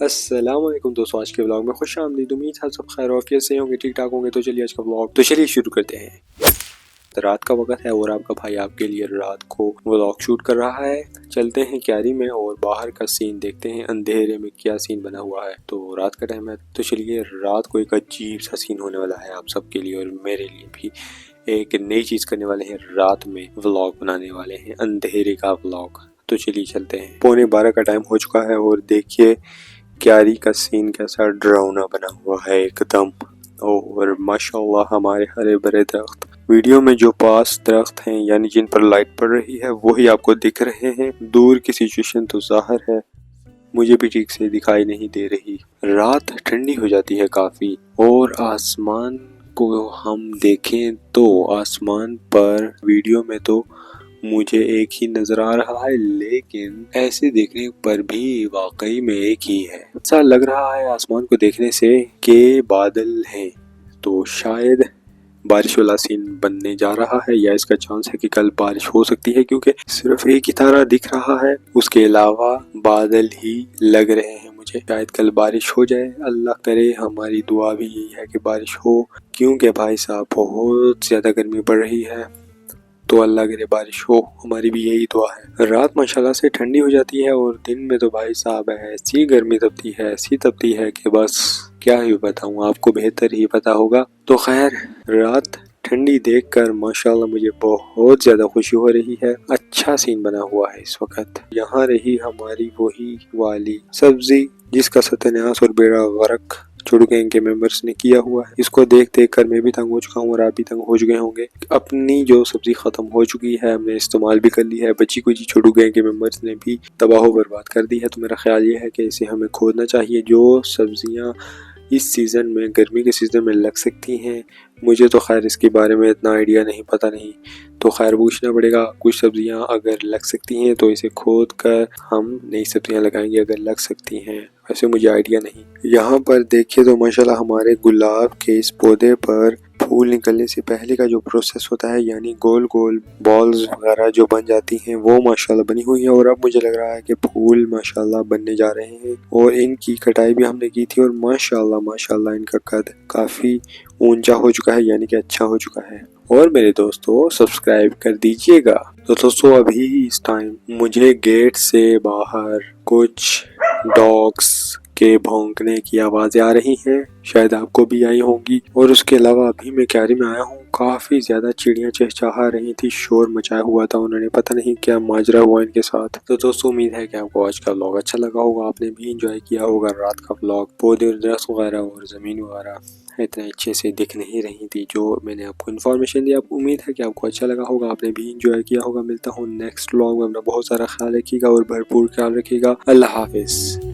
अस्सलाम वालेकुम दोस्तों, आज के व्लॉग में खुश आमदीद। उम्मीद है सब खैर आफियत से होंगे, ठीक ठाक होंगे। तो चलिए आज का व्लॉग शुरू करते हैं। तो रात का वक्त है और आपका भाई आपके लिए रात को व्लॉग शूट कर रहा है। चलते हैं क्यारी में और बाहर का सीन देखते हैं, अंधेरे में क्या सीन बना हुआ है। तो रात का टाइम है, तो चलिए रात को एक अजीब सा सीन होने वाला है आप सबके लिए और मेरे लिए भी। एक नई चीज करने वाले हैं, रात में व्लॉग बनाने वाले हैं, अंधेरे का व्लॉग। तो चलिए चलते हैं। 11:15 का टाइम हो चुका है और देखिए क्यारी का सीन कैसा डरावना बना हुआ है एकदम। और माशाल्लाह हमारे हरे भरे दरख्त, वीडियो में जो पास दरख्त हैं यानी जिन पर लाइट पड़ रही है वही आपको दिख रहे हैं। दूर की सिचुएशन तो जाहिर है मुझे भी ठीक से दिखाई नहीं दे रही। रात ठंडी हो जाती है काफी और आसमान को हम देखें तो आसमान पर वीडियो में तो मुझे एक ही नजर आ रहा है, लेकिन ऐसे देखने पर भी वाकई में एक ही है। ऐसा लग रहा है आसमान को देखने से कि बादल हैं, तो शायद बारिश वाला सीन बनने जा रहा है या इसका चांस है कि कल बारिश हो सकती है, क्योंकि सिर्फ एक ही तारा दिख रहा है, उसके अलावा बादल ही लग रहे हैं मुझे। शायद कल बारिश हो जाए, अल्लाह करे। हमारी दुआ भी यही है कि बारिश हो, क्योंकि भाई साहब बहुत ज्यादा गर्मी पड़ रही है। तो अल्लाह करे बारिश हो, हमारी भी यही दुआ है। रात माशाल्लाह से ठंडी हो जाती है और दिन में तो भाई साहब ऐसी गर्मी तपती है कि बस क्या ही बताऊं, आपको बेहतर ही पता होगा। तो खैर रात ठंडी देखकर माशाल्लाह मुझे बहुत ज्यादा खुशी हो रही है। अच्छा सीन बना हुआ है इस वक्त। यहाँ रही हमारी वही वाली सब्जी जिसका सत्यानाश और बेड़ा गर्क छोटू गैंग के मेंबर्स ने किया हुआ है। इसको देख देख कर मैं भी तंग हो चुका हूँ और आप भी तंग हो चुके होंगे। अपनी जो सब्जी खत्म हो चुकी है, हमने इस्तेमाल भी कर ली है, बची कुछ छोटू गैंग के मेंबर्स ने भी तबाह बर्बाद कर दी है। तो मेरा ख्याल ये है कि इसे हमें खोदना चाहिए। जो सब्जियां इस सीज़न में, गर्मी के सीज़न में लग सकती हैं, मुझे तो खैर इसके बारे में इतना आइडिया नहीं, पता नहीं, तो खैर पूछना पड़ेगा। कुछ सब्जियां अगर लग सकती हैं तो इसे खोद कर हम नई सब्जियां लगाएंगे अगर लग सकती हैं, वैसे मुझे आइडिया नहीं। यहाँ पर देखिए तो माशाल्लाह हमारे गुलाब के इस पौधे पर फूल निकलने से पहले का जो प्रोसेस होता है, यानी गोल गोल बॉल्स वगैरह जो बन जाती हैं, वो माशाल्लाह बनी हुई है। और अब मुझे लग रहा है कि फूल माशाल्लाह बनने जा रहे हैं और इनकी कटाई भी हमने की थी और माशाल्लाह इनका कद काफी ऊंचा हो चुका है, यानी कि अच्छा हो चुका है। और मेरे दोस्तों सब्सक्राइब कर दीजिएगा। तो दोस्तों अभी इस टाइम मुझे गेट से बाहर कुछ डॉग्स के भौंकने की आवाजें आ रही हैं, शायद आपको भी आई होंगी। और उसके अलावा अभी मैं क्यारी में आया हूँ, काफी ज्यादा चिड़ियां चहचहा रही थी, शोर मचाया हुआ था उन्होंने, पता नहीं क्या माजरा हुआ इनके साथ। तो दोस्तों उम्मीद है कि आपको आज का व्लॉग अच्छा लगा होगा, आपने भी इंजॉय किया होगा रात का व्लॉग। पौधे और दरख्त वगैरह और जमीन वगैरह इतने अच्छे से दिख नहीं रही थी जो मैंने आपको इन्फॉर्मेशन दी। आपको उम्मीद है कि आपको अच्छा लगा होगा, आपने भी इंजॉय किया होगा। मिलता हूँ नेक्स्ट व्लॉग में, अपना बहुत सारा ख्याल रखिएगा और भरपूर ख्याल रखिएगा। अल्लाह हाफिज।